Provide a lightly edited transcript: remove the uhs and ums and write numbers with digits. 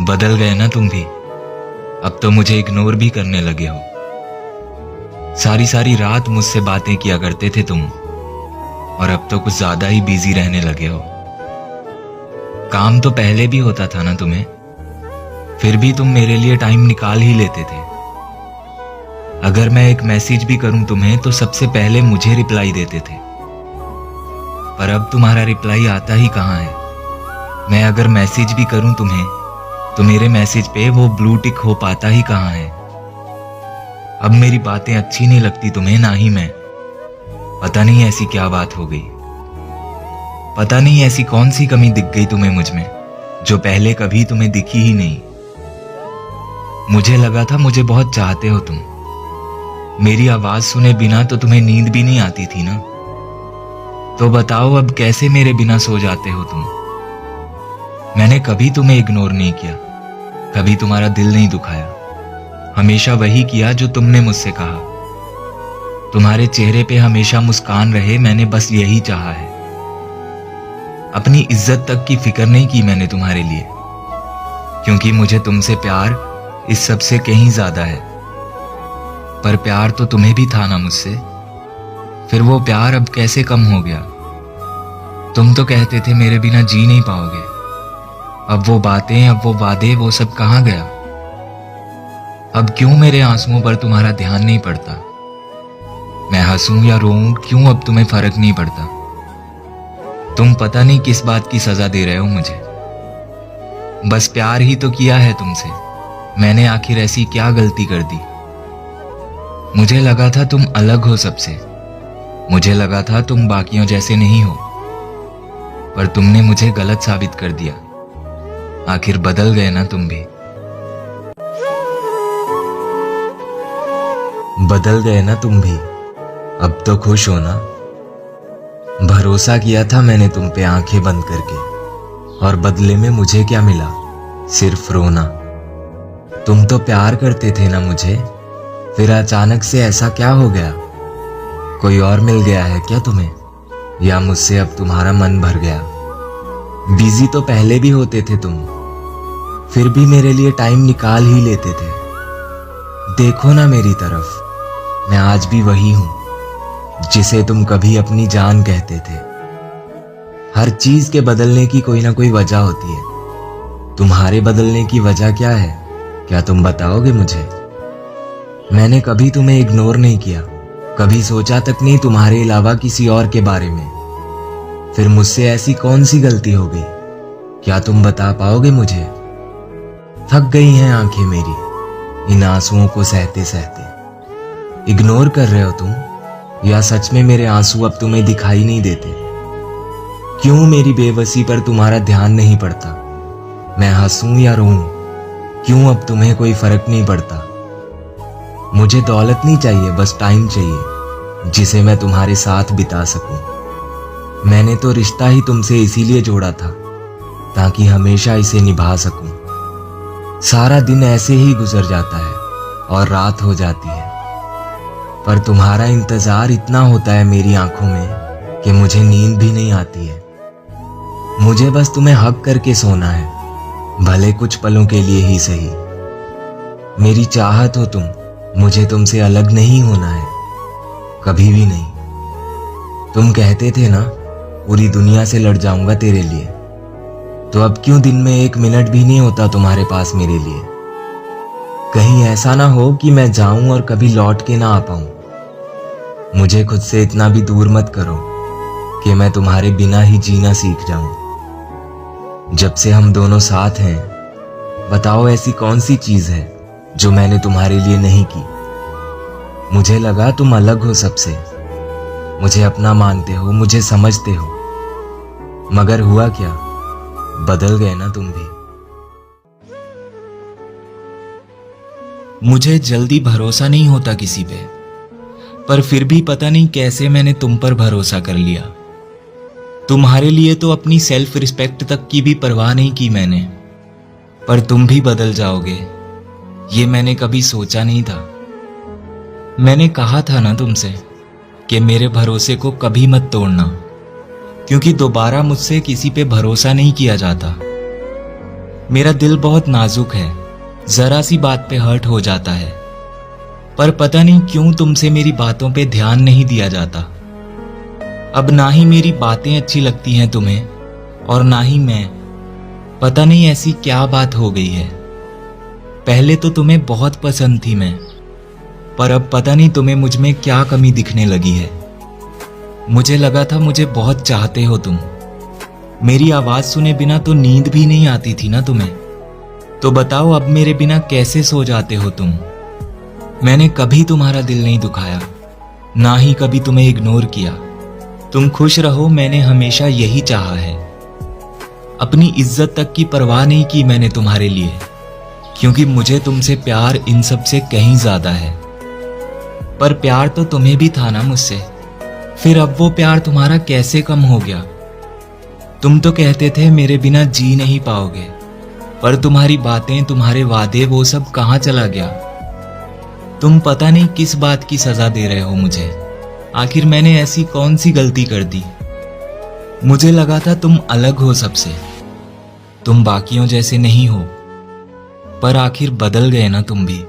बदल गए ना तुम भी। अब तो मुझे इग्नोर भी करने लगे हो। सारी सारी रात मुझसे बातें किया करते थे तुम, और अब तो कुछ ज्यादा ही बिजी रहने लगे हो। काम तो पहले भी होता था ना तुम्हें, फिर भी तुम मेरे लिए टाइम निकाल ही लेते थे। अगर मैं एक मैसेज भी करूं तुम्हें तो सबसे पहले मुझे रिप्लाई देते थे, पर अब तुम्हारा रिप्लाई आता ही कहां है। मैं अगर मैसेज भी करूं तुम्हें तो मेरे मैसेज पे वो ब्लू टिक हो पाता ही कहां है। अब मेरी बातें अच्छी नहीं लगती तुम्हें, ना ही मैं। पता नहीं ऐसी क्या बात हो गई, पता नहीं ऐसी कौन सी कमी दिख गई तुम्हें मुझ में, जो पहले कभी तुम्हें दिखी ही नहीं। मुझे लगा था मुझे बहुत चाहते हो तुम। मेरी आवाज सुने बिना तो तुम्हें नींद भी नहीं आती थी ना। तो बताओ अब कैसे मेरे बिना सो जाते हो तुम। मैंने कभी तुम्हें इग्नोर नहीं किया, कभी तुम्हारा दिल नहीं दुखाया। हमेशा वही किया जो तुमने मुझसे कहा। तुम्हारे चेहरे पे हमेशा मुस्कान रहे, मैंने बस यही चाहा है। अपनी इज्जत तक की फिक्र नहीं की मैंने तुम्हारे लिए, क्योंकि मुझे तुमसे प्यार इस सब से कहीं ज्यादा है। पर प्यार तो तुम्हें भी था ना मुझसे, फिर वो प्यार अब कैसे कम हो गया। तुम तो कहते थे मेरे बिना जी नहीं पाओगे। अब वो बातें, अब वो वादे, वो सब कहां गया। अब क्यों मेरे आंसुओं पर तुम्हारा ध्यान नहीं पड़ता। मैं हंसूं या रोऊं क्यों अब तुम्हें फर्क नहीं पड़ता। तुम पता नहीं किस बात की सजा दे रहे हो मुझे। बस प्यार ही तो किया है तुमसे, मैंने आखिर ऐसी क्या गलती कर दी। मुझे लगा था तुम अलग हो सबसे, मुझे लगा था तुम बाकियों जैसे नहीं हो, पर तुमने मुझे गलत साबित कर दिया। आखिर बदल गए ना तुम भी। बदल गए ना तुम भी, अब तो खुश हो ना। भरोसा किया था मैंने तुम पे आंखें बंद करके, और बदले में मुझे क्या मिला, सिर्फ रोना। तुम तो प्यार करते थे ना मुझे, फिर अचानक से ऐसा क्या हो गया। कोई और मिल गया है क्या तुम्हें, या मुझसे अब तुम्हारा मन भर गया। बिजी तो पहले भी होते थे तुम, फिर भी मेरे लिए टाइम निकाल ही लेते थे। देखो ना मेरी तरफ, मैं आज भी वही हूं जिसे तुम कभी अपनी जान कहते थे। हर चीज के बदलने की कोई ना कोई वजह होती है। तुम्हारे बदलने की वजह क्या है, क्या तुम बताओगे मुझे। मैंने कभी तुम्हें इग्नोर नहीं किया, कभी सोचा तक नहीं तुम्हारे अलावा किसी और के बारे में। फिर मुझसे ऐसी कौन सी गलती हो गई, क्या तुम बता पाओगे मुझे। थक गई हैं आंखें मेरी इन आंसुओं को सहते सहते। इग्नोर कर रहे हो तुम, या सच में मेरे आंसू अब तुम्हें दिखाई नहीं देते। क्यों मेरी बेबसी पर तुम्हारा ध्यान नहीं पड़ता। मैं हंसूं या रोऊं, क्यों अब तुम्हें कोई फर्क नहीं पड़ता। मुझे दौलत नहीं चाहिए, बस टाइम चाहिए जिसे मैं तुम्हारे साथ बिता सकूं। मैंने तो रिश्ता ही तुमसे इसीलिए जोड़ा था, ताकि हमेशा इसे निभा सकूं। सारा दिन ऐसे ही गुजर जाता है और रात हो जाती है, पर तुम्हारा इंतजार इतना होता है मेरी आंखों में कि मुझे नींद भी नहीं आती है। मुझे बस तुम्हें हक करके सोना है, भले कुछ पलों के लिए ही सही। मेरी चाहत हो तुम, मुझे तुमसे अलग नहीं होना है, कभी भी नहीं। तुम कहते थे ना पूरी दुनिया से लड़ जाऊंगा तेरे लिए, तो अब क्यों दिन में 1 मिनट भी नहीं होता तुम्हारे पास मेरे लिए। कहीं ऐसा ना हो कि मैं जाऊं और कभी लौट के ना आ पाऊं। मुझे खुद से इतना भी दूर मत करो कि मैं तुम्हारे बिना ही जीना सीख जाऊं। जब से हम दोनों साथ हैं, बताओ ऐसी कौन सी चीज है जो मैंने तुम्हारे लिए नहीं की। मुझे लगा तुम अलग हो सबसे, मुझे अपना मानते हो, मुझे समझते हो, मगर हुआ क्या, बदल गए ना तुम भी। मुझे जल्दी भरोसा नहीं होता किसी पे, पर फिर भी पता नहीं कैसे मैंने तुम पर भरोसा कर लिया। तुम्हारे लिए तो अपनी सेल्फ रिस्पेक्ट तक की भी परवाह नहीं की मैंने, पर तुम भी बदल जाओगे ये मैंने कभी सोचा नहीं था। मैंने कहा था ना तुमसे कि मेरे भरोसे को कभी मत तोड़ना, क्योंकि दोबारा मुझसे किसी पे भरोसा नहीं किया जाता। मेरा दिल बहुत नाजुक है, जरा सी बात पे हर्ट हो जाता है। पर पता नहीं क्यों तुमसे मेरी बातों पे ध्यान नहीं दिया जाता। अब ना ही मेरी बातें अच्छी लगती हैं तुम्हें और ना ही मैं। पता नहीं ऐसी क्या बात हो गई है। पहले तो तुम्हें बहुत पसंद थी मैं, पर अब पता नहीं तुम्हें मुझ में क्या कमी दिखने लगी है। मुझे लगा था मुझे बहुत चाहते हो तुम। मेरी आवाज सुने बिना तो नींद भी नहीं आती थी ना तुम्हें। तो बताओ अब मेरे बिना कैसे सो जाते हो तुम। मैंने कभी तुम्हारा दिल नहीं दुखाया, ना ही कभी तुम्हें इग्नोर किया। तुम खुश रहो, मैंने हमेशा यही चाहा है। अपनी इज्जत तक की परवाह नहीं की मैंने तुम्हारे लिए, क्योंकि मुझे तुमसे प्यार इन सब से कहीं ज्यादा है। पर प्यार तो तुम्हें भी था ना मुझसे, फिर अब वो प्यार तुम्हारा कैसे कम हो गया। तुम तो कहते थे मेरे बिना जी नहीं पाओगे, पर तुम्हारी बातें, तुम्हारे वादे, वो सब कहाँ चला गया। तुम पता नहीं किस बात की सजा दे रहे हो मुझे। आखिर मैंने ऐसी कौन सी गलती कर दी। मुझे लगा था तुम अलग हो सबसे, तुम बाकियों जैसे नहीं हो, पर आखिर बदल गए ना तुम भी।